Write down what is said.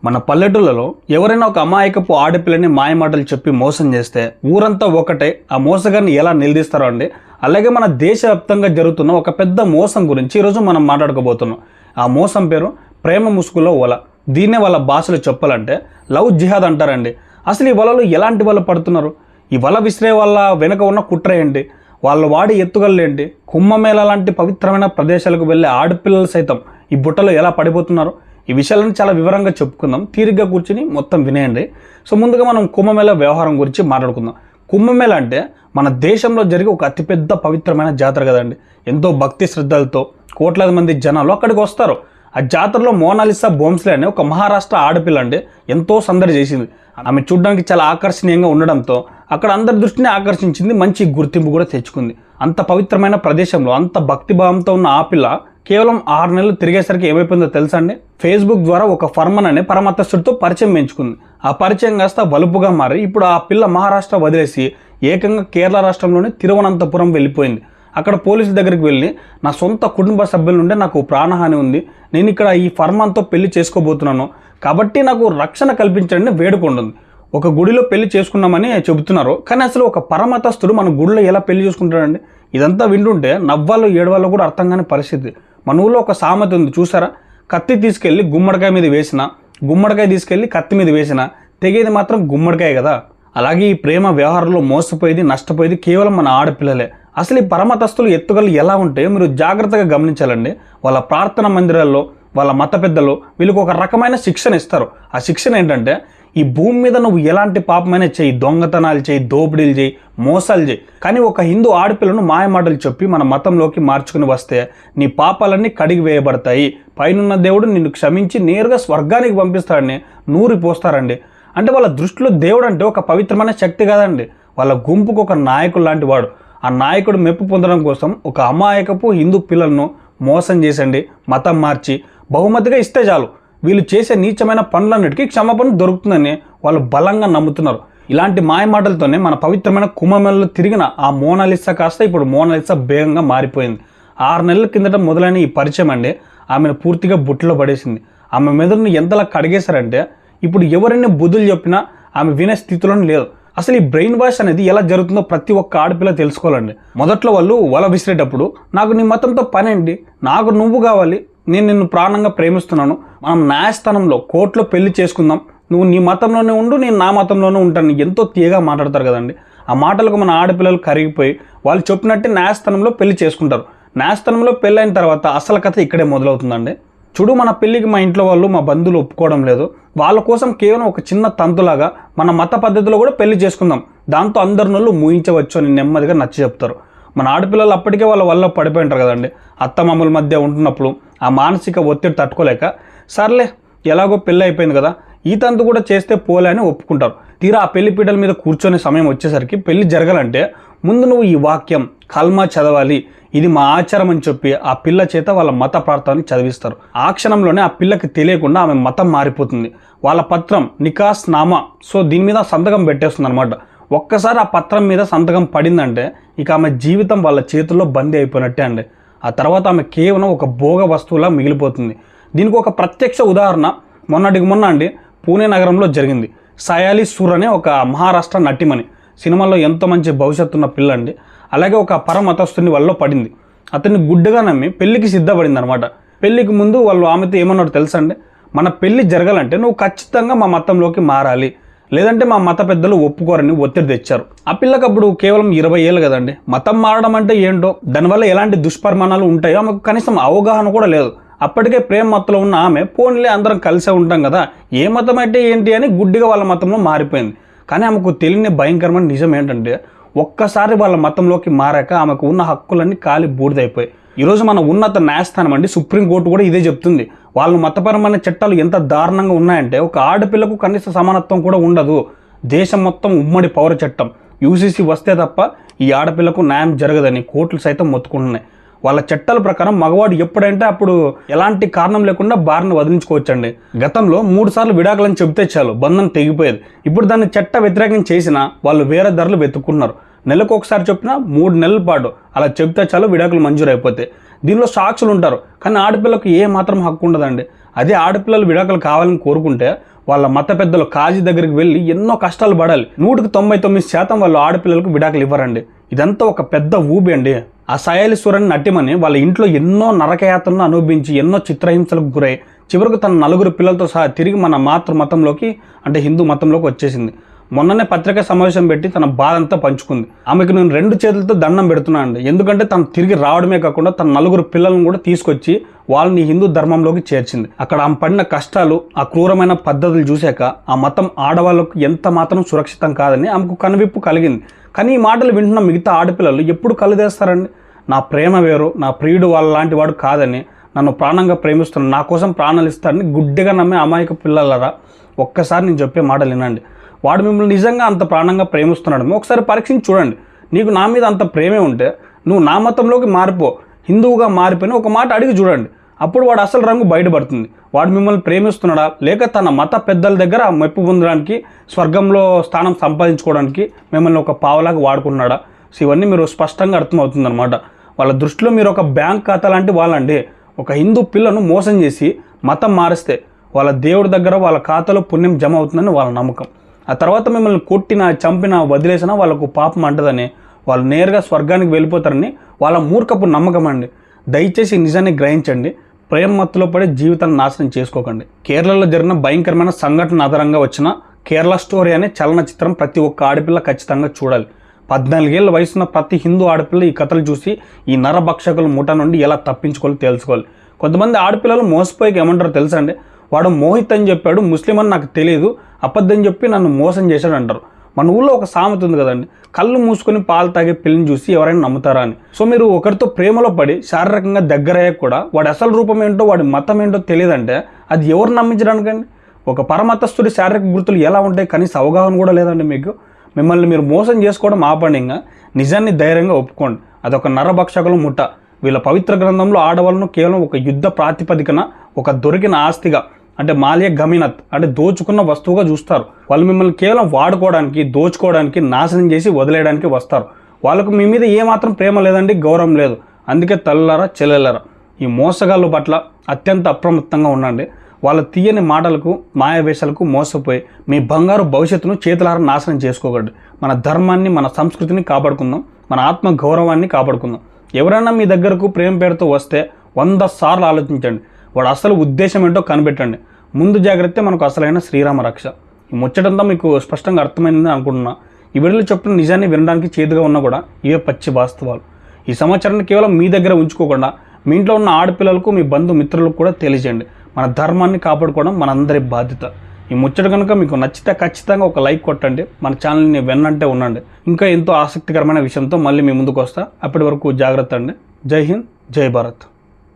మన పల్లెటూళ్ళలో ఎవరైనా ఒక అమాయకపు ఆడపిల్లని మాయమాటలు చెప్పి మోసం చేస్తే ఊరంతా ఒకటే ఆ మోసగాన్ని ఎలా నిలదీస్తారో అండి. అలాగే మన దేశవ్యాప్తంగా జరుగుతున్న ఒక పెద్ద మోసం గురించి ఈరోజు మనం మాట్లాడుకోబోతున్నాం. ఆ మోసం పేరు ప్రేమ ముసుగులో వల. దీన్నే వాళ్ళ భాషలో చెప్పాలంటే లవ్ జిహాద్ అంటారండి. అసలు ఈ వలలు ఎలాంటి వాళ్ళు పడుతున్నారు? ఈ వల విసిరే వాళ్ళ వెనుక ఉన్న కుట్ర ఏంటి? వాళ్ళు వాడి ఎత్తుగలేంటి? కుంభమేళ లాంటి పవిత్రమైన ప్రదేశాలకు వెళ్ళే ఆడపిల్లలు సైతం ఈ బుట్టలో ఎలా పడిపోతున్నారు? ఈ విషయాలను చాలా వివరంగా చెప్పుకుందాం. తీరిగ్గా కూర్చుని మొత్తం వినేయండి. సో ముందుగా మనం కుంభమేళ వ్యవహారం గురించి మాట్లాడుకుందాం. కుంభమేళ అంటే మన దేశంలో జరిగే ఒక అతిపెద్ద పవిత్రమైన జాతర కదండి. ఎంతో భక్తి శ్రద్ధలతో కోట్లాది మంది జనాలు అక్కడికి వస్తారు. ఆ జాతరలో మోనాలిసా భోంస్లే అనే ఒక మహారాష్ట్ర ఆడపిల్ల అండి ఎంతో సందడి చేసింది. ఆమె చూడడానికి చాలా ఆకర్షణీయంగా ఉండడంతో అక్కడ అందరి దృష్టిని ఆకర్షించింది, మంచి గుర్తింపు కూడా తెచ్చుకుంది. అంత పవిత్రమైన ప్రదేశంలో అంత భక్తిభావంతో ఉన్న ఆ పిల్ల కేవలం 6 నెలలు తిరిగేసరికి ఏమైపోయిందో తెలుసా అండి? ఫేస్బుక్ ద్వారా ఒక ఫర్మన్ అనే పరమతస్థుడితో పరిచయం పెంచుకుంది. ఆ పరిచయం కాస్త వలుపుగా మారి ఇప్పుడు ఆ పిల్ల మహారాష్ట్ర వదిలేసి ఏకంగా కేరళ రాష్ట్రంలోని తిరువనంతపురం వెళ్ళిపోయింది. అక్కడ పోలీసుల దగ్గరికి వెళ్ళి నా సొంత కుటుంబ సభ్యుల నుండి నాకు ప్రాణహాని ఉంది, నేను ఇక్కడ ఈ ఫర్మాన్తో పెళ్లి చేసుకోబోతున్నాను కాబట్టి నాకు రక్షణ కల్పించండి వేడుకుంటుంది. ఒక గుడిలో పెళ్లి చేసుకున్నామని చెబుతున్నారు, కానీ అసలు ఒక పరమతస్థుడు మన గుడిలో ఎలా పెళ్లి చేసుకుంటాడండి? ఇదంతా వింటుంటే నవ్వాళ్ళు ఏడవాళ్ళు కూడా అర్థం కాని పరిస్థితి. మన ఊళ్ళో ఒక సామెత ఉంది చూసారా? కత్తి తీసుకెళ్ళి గుమ్మడికాయ మీద వేసిన, గుమ్మడికాయ తీసుకెళ్ళి కత్తి మీద వేసిన తెగేది మాత్రం గుమ్మడికాయ కదా. అలాగే ఈ ప్రేమ వ్యవహారంలో మోసపోయేది నష్టపోయేది కేవలం మన ఆడపిల్లలే. అసలు ఈ పరమతస్థులు ఎత్తుగలు ఎలా ఉంటే మీరు జాగ్రత్తగా గమనించాలండి. వాళ్ళ ప్రార్థన మందిరాల్లో వాళ్ళ మత పెద్దలు వీళ్ళకి ఒక రకమైన శిక్షణ ఇస్తారు. ఆ శిక్షణ ఏంటంటే ఈ భూమి మీద నువ్వు ఎలాంటి పాపమైనా చేయి, దొంగతనాలు చేయి, దోపిడీలు చేయి, మోసాలు చేయి, కానీ ఒక హిందూ ఆడపిల్లను మాయమాటలు చెప్పి మన మతంలోకి మార్చుకుని వస్తే నీ పాపాలన్నీ కడిగి వేయబడతాయి, పైనున్న దేవుడు నిన్ను క్షమించి నేరుగా స్వర్గానికి పంపిస్తాడని నూరిపోస్తారండి. అంటే వాళ్ళ దృష్టిలో దేవుడు అంటే ఒక పవిత్రమైన శక్తి కాదండి, వాళ్ళ గుంపుకు ఒక నాయకుడు లాంటి వాడు. ఆ నాయకుడు మెప్పు పొందడం కోసం ఒక అమాయకపు హిందూ పిల్లలను మోసం చేసండి, మతం మార్చి బహుమతిగా ఇస్తే చాలు వీళ్ళు చేసే నీచమైన పనులన్నిటికీ క్షమాపణ దొరుకుతుందని వాళ్ళు బలంగా నమ్ముతున్నారు. ఇలాంటి మాయమాటలతోనే మన పవిత్రమైన కుంభమేళలో తిరిగిన ఆ మోనాలిసా కాస్త ఇప్పుడు మోనాలిసా బేగంగా మారిపోయింది. 6 నెలల కిందట మొదలైన ఈ పరిచయం అండి ఆమెను పూర్తిగా బుట్టలో పడేసింది. ఆమె మెదడును ఎంతలా కడిగేశారంటే ఇప్పుడు ఎవరైనా బుద్ధులు చెప్పినా ఆమె వినే స్థితిలోనే లేదు. అసలు ఈ బ్రెయిన్ వాష్ అనేది ఎలా జరుగుతుందో ప్రతి ఒక్క ఆడపిల్ల తెలుసుకోవాలండి. మొదట్లో వాళ్ళు వల విసిరేటప్పుడు నాకు నీ మతంతో పనేంటి, నాకు నువ్వు కావాలి, నేను నిన్ను ప్రాణంగా ప్రేమిస్తున్నాను, మనం న్యాయస్థానంలో కోర్టులో పెళ్లి చేసుకుందాం, నువ్వు నీ మతంలోనే ఉండు, నేను నా మతంలోనే ఉంటాను, ఎంతో తీయగా మాట్లాడతారు కదండి. ఆ మాటలకు మన ఆడపిల్లలు కరిగిపోయి వాళ్ళు చెప్పినట్టే న్యాయస్థానంలో పెళ్లి చేసుకుంటారు. న్యాయస్థానంలో పెళ్ళైన తర్వాత అసలు కథ ఇక్కడే మొదలవుతుందండి. చూడు, మన పెళ్ళికి మా ఇంట్లో వాళ్ళు మా బంధువులు ఒప్పుకోవడం లేదు, వాళ్ళ కోసం కేవలం ఒక చిన్న తంతులాగా మన మత పద్ధతిలో కూడా పెళ్లి చేసుకుందాం, దాంతో అందరి నోళ్ళు మూయించవచ్చు అని నెమ్మదిగా నచ్చ చెప్తారు. మన ఆడపిల్లలు అప్పటికే వాళ్ళ వల్ల పడిపోయి ఉంటారు కదండి. అత్తమామల మధ్య ఉంటున్నప్పుడు ఆ మానసిక ఒత్తిడి తట్టుకోలేక సర్లే ఎలాగో పెళ్ళి అయిపోయింది కదా, ఈ తంతు కూడా చేస్తే పోలే అని ఒప్పుకుంటారు. తీరా ఆ పెళ్లి పీటల మీద కూర్చొనే సమయం వచ్చేసరికి పెళ్లి జరగాలంటే ముందు నువ్వు ఈ వాక్యం కల్మా చదవాలి, ఇది మా ఆచారం అని చెప్పి ఆ పిల్ల చేత వాళ్ళ మత ప్రార్థనని చదివిస్తారు. ఆ క్షణంలోనే ఆ పిల్లకి తెలియకుండా ఆమె మతం మారిపోతుంది. వాళ్ళ పత్రం నికాస్ నామా, సో దీని మీద సంతకం పెట్టేస్తుంది అనమాట. ఒక్కసారి ఆ పత్రం మీద సంతకం పడిందంటే ఇక ఆమె జీవితం వాళ్ళ చేతుల్లో బందీ అయిపోయినట్టే అండి. ఆ తర్వాత ఆమె కేవలం ఒక భోగ వస్తువులా మిగిలిపోతుంది. దీనికి ఒక ప్రత్యక్ష ఉదాహరణ మొన్నటికి మొన్న అండి పూణే నగరంలో జరిగింది. సయాలి సూర్ అనే ఒక మహారాష్ట్ర నటిమని, సినిమాలో ఎంతో మంచి భవిష్యత్తు ఉన్న పిల్ల అండి. అలాగే ఒక పరమతస్తుని వల్ల పడింది. అతన్ని గుడ్డగా నమ్మి పెళ్లికి సిద్ధపడింది అనమాట. పెళ్లికి ముందు వాళ్ళు ఆమెతో ఏమన్నాడు తెలుసా అండి? మన పెళ్లి జరగాలంటే నువ్వు ఖచ్చితంగా మా మతంలోకి మారాలి, లేదంటే మా మత పెద్దలు ఒప్పుకోరని ఒత్తిడి తెచ్చారు. ఆ పిల్లకి అప్పుడు కేవలం 20 ఏళ్ళు కదండి. మతం మారడం అంటే ఏంటో, దానివల్ల ఎలాంటి దుష్పరిమాణాలు ఉంటాయో ఆమెకు కనీసం అవగాహన కూడా లేదు. అప్పటికే ప్రేమ మతంలో ఉన్న ఆమె పోన్లే అందరం కలిసే ఉంటాం కదా, ఏ మతం అంటే ఏంటి అని గుడ్డిగా వాళ్ళ మతంలో మారిపోయింది. కానీ ఆమెకు తెలియని భయంకరమైన నిజం ఏంటంటే ఒక్కసారి వాళ్ళ మతంలోకి మారాక ఆమెకు ఉన్న హక్కులన్నీ కాలి బూడిదైపోయాయి. ఈరోజు మన ఉన్నత న్యాయస్థానం అండి సుప్రీంకోర్టు కూడా ఇదే చెప్తుంది. వాళ్ళ మతపరమైన చట్టాలు ఎంత దారుణంగా ఉన్నాయంటే ఒక ఆడపిల్లకు కనీస సమానత్వం కూడా ఉండదు. దేశం మొత్తం ఉమ్మడి పౌర చట్టం యూసీసీ వస్తే తప్ప ఈ ఆడపిల్లకు న్యాయం జరగదని కోర్టులు సైతం మొత్తుకుంటున్నాయి. వాళ్ళ చట్టాల ప్రకారం మగవాడు ఎప్పుడంటే అప్పుడు ఎలాంటి కారణం లేకుండా భార్యను వదిలించుకోవచ్చండి. గతంలో 3 సార్లు విడాకులని చెబితే చాలు బంధం తెగిపోయేది. ఇప్పుడు దాన్ని చట్ట వ్యతిరేకం చేసినా వాళ్ళు వేరే ధరలు వెతుక్కున్నారు. నెలకు ఒకసారి చెప్పినా 3 నెలల పాటు అలా చెబితే చాలు విడాకులు మంజూరు అయిపోతాయి. దీనిలో సాక్షులు ఉంటారు, కానీ ఆడపిల్లకు ఏ మాత్రం హక్కు ఉండదండి. అదే ఆడపిల్లలు విడాకులు కావాలని కోరుకుంటే వాళ్ళ మత పెద్దలు కాజీ దగ్గరికి వెళ్ళి ఎన్నో కష్టాలు పడాలి. 99% వాళ్ళు ఆడపిల్లలకు విడాకులు ఇవ్వరండి. ఇదంతా ఒక పెద్ద ఊబి అండి. ఆ సయాలీశ్వరని నటిమని వాళ్ళ ఇంట్లో ఎన్నో నరకయాతనను అనుభవించి ఎన్నో చిత్రహింసలకు గురై చివరకు తన 4 పిల్లలతో సహా తిరిగి మన మాతృ మతంలోకి అంటే హిందూ మతంలోకి వచ్చేసింది. మొన్ననే పత్రికా సమావేశం పెట్టి తన బాధ అంతా పంచుకుంది. ఆమెకు నేను 2 చేతులతో దండం పెడుతున్నాను అండి. ఎందుకంటే తను తిరిగి రావడమే కాకుండా తన 4 పిల్లలను కూడా తీసుకొచ్చి వాళ్ళని హిందూ ధర్మంలోకి చేర్చింది. అక్కడ ఆమె పడిన కష్టాలు, ఆ క్రూరమైన పద్ధతులు చూశాక ఆ మతం ఆడవాళ్ళకు ఎంత మాత్రం సురక్షితం కాదని ఆమెకు కనువిప్పు కలిగింది. కానీ ఈ మాటలు వింటున్న మిగతా ఆడపిల్లలు ఎప్పుడు కలుదేస్తారండి? నా ప్రేమ వేరు, నా ప్రియుడు వాళ్ళ లాంటి వాడు కాదని, నన్ను ప్రాణంగా ప్రేమిస్తున్నాను, నా కోసం ప్రాణాలు ఇస్తాడని గుడ్డిగా నమ్మే అమాయక పిల్లలరా, ఒక్కసారి నేను చెప్పే మాటలు వినండి. వాడు మిమ్మల్ని నిజంగా అంత ప్రాణంగా ప్రేమిస్తున్నాడు ఒకసారి పరీక్షించి చూడండి. నీకు నా మీద అంత ప్రేమే ఉంటే నువ్వు నా మతంలోకి మారిపో, హిందువుగా మారిపోయిన ఒక మాట అడిగి చూడండి. అప్పుడు వాడు అసలు రంగు బయటపడుతుంది. వాడు మిమ్మల్ని ప్రేమిస్తున్నాడా, లేక తన మత పెద్దల దగ్గర మెప్పు పొందడానికి, స్వర్గంలో స్థానం సంపాదించుకోవడానికి మిమ్మల్ని ఒక పావలాగా వాడుకున్నాడా? సో ఇవన్నీ మీరు స్పష్టంగా అర్థమవుతుంది అనమాట. వాళ్ళ దృష్టిలో మీరు ఒక బ్యాంక్ ఖాతా లాంటి వాళ్ళండి. ఒక హిందూ పిల్లను మోసం చేసి మతం మారిస్తే వాళ్ళ దేవుడి దగ్గర వాళ్ళ ఖాతాలో పుణ్యం జమ అవుతుందని వాళ్ళ నమ్మకం. ఆ తర్వాత మిమ్మల్ని కొట్టినా, చంపినా, వదిలేసినా వాళ్ళకు పాపం అంటదని, వాళ్ళు నేరుగా స్వర్గానికి వెళ్ళిపోతారని వాళ్ళ మూర్ఖపు నమ్మకం అండి. దయచేసి నిజాన్ని గ్రహించండి. ప్రేమ మత్తులో పడి జీవితాన్ని నాశనం చేసుకోకండి. కేరళలో జరిగిన భయంకరమైన సంఘటన ఆధారంగా వచ్చిన కేరళ స్టోరీ అనే చలనచిత్రం ప్రతి ఒక్క ఆడపిల్ల ఖచ్చితంగా చూడాలి. 14 ఏళ్ళ వయసున్న ప్రతి హిందూ ఆడపిల్ల ఈ కథలు చూసి ఈ నరభక్షకుల ముఠ నుండి ఎలా తప్పించుకోవాలో తెలుసుకోవాలి. కొంతమంది ఆడపిల్లలు మోసపోయి ఏమంటారో తెలుసా అండి? వాడు మోహిత్ అని చెప్పాడు, ముస్లిం అని నాకు తెలియదు, అబద్ధం చెప్పి నన్ను మోసం చేశాడు అంటారు. మన ఊళ్ళో ఒక సామెత ఉంది కదండి, కళ్ళు మూసుకొని పాలు తాగే పిల్లని చూసి ఎవరైనా నమ్ముతారా అని. సో మీరు ఒకరితో ప్రేమలో పడి శారీరకంగా దగ్గరయ్యాక కూడా వాడి అసలు రూపం ఏంటో, వాడి మతం ఏంటో తెలియదంటే అది ఎవరు నమ్మించడానికండి? ఒక పరమతస్థుడి శారీరక గుర్తులు ఎలా ఉంటాయి కనీస అవగాహన కూడా లేదండి మీకు. మిమ్మల్ని మీరు మోసం చేసుకోవడం ఆపండి. ఇంకా నిజాన్ని ధైర్యంగా ఒప్పుకోండి. అదొక నరభక్షకుల ముఠ. వీళ్ళ పవిత్ర గ్రంథంలో ఆడవాళ్ళను కేవలం ఒక యుద్ధ ప్రాతిపదికన, ఒక దొరికిన ఆస్తిగా అంటే మాల్య గమినత్ అంటే దోచుకున్న వస్తువుగా చూస్తారు. వాళ్ళు మిమ్మల్ని కేవలం వాడుకోవడానికి, దోచుకోవడానికి, నాశనం చేసి వదిలేయడానికి వస్తారు. వాళ్ళకు మీ మీద ఏమాత్రం ప్రేమ లేదండి, గౌరవం లేదు. అందుకే తల్లులారా, చెల్లెళ్ళారా, ఈ మోసగాళ్ళ పట్ల అత్యంత అప్రమత్తంగా ఉండండి. వాళ్ళ తీయని మాటలకు, మాయావేశాలకు మోసపోయి మీ బంగారు భవిష్యత్తును చేతులారా నాశనం చేసుకోకండి. మన ధర్మాన్ని, మన సంస్కృతిని కాపాడుకుందాం, మన ఆత్మ గౌరవాన్ని కాపాడుకుందాం. ఎవరైనా మీ దగ్గరకు ప్రేమ పేరుతో వస్తే 100 సార్లు ఆలోచించండి. వాడు అసలు ఉద్దేశం ఏంటో కనిపెట్టండి. ముందు జాగ్రత్త మనకు అసలైన శ్రీరామ రక్ష. ఈ ముచ్చటంతా మీకు స్పష్టంగా అర్థమైందని అనుకుంటున్నా. ఈ వీడియోలో చెప్పిన నిజాన్ని వినడానికి చేదుగా ఉన్నా కూడా ఇవే పచ్చి వాస్తవాలు. ఈ సమాచారాన్ని కేవలం మీ దగ్గర ఉంచుకోకుండా మీ ఇంట్లో ఉన్న ఆడపిల్లలకు, మీ బంధుమిత్రులకు కూడా తెలియజేయండి. మన ధర్మాన్ని కాపాడుకోవడం మనందరి బాధ్యత. ఈ ముచ్చట కనుక మీకు నచ్చితే ఖచ్చితంగా ఒక లైక్ కొట్టండి. మన ఛానల్ని వెన్నంటే ఉండండి. ఇంకా ఎంతో ఆసక్తికరమైన విషయంతో మళ్ళీ మీ ముందుకు వస్తా. అప్పటి వరకు జాగ్రత్త అండి. జై హింద్, జై భారత్.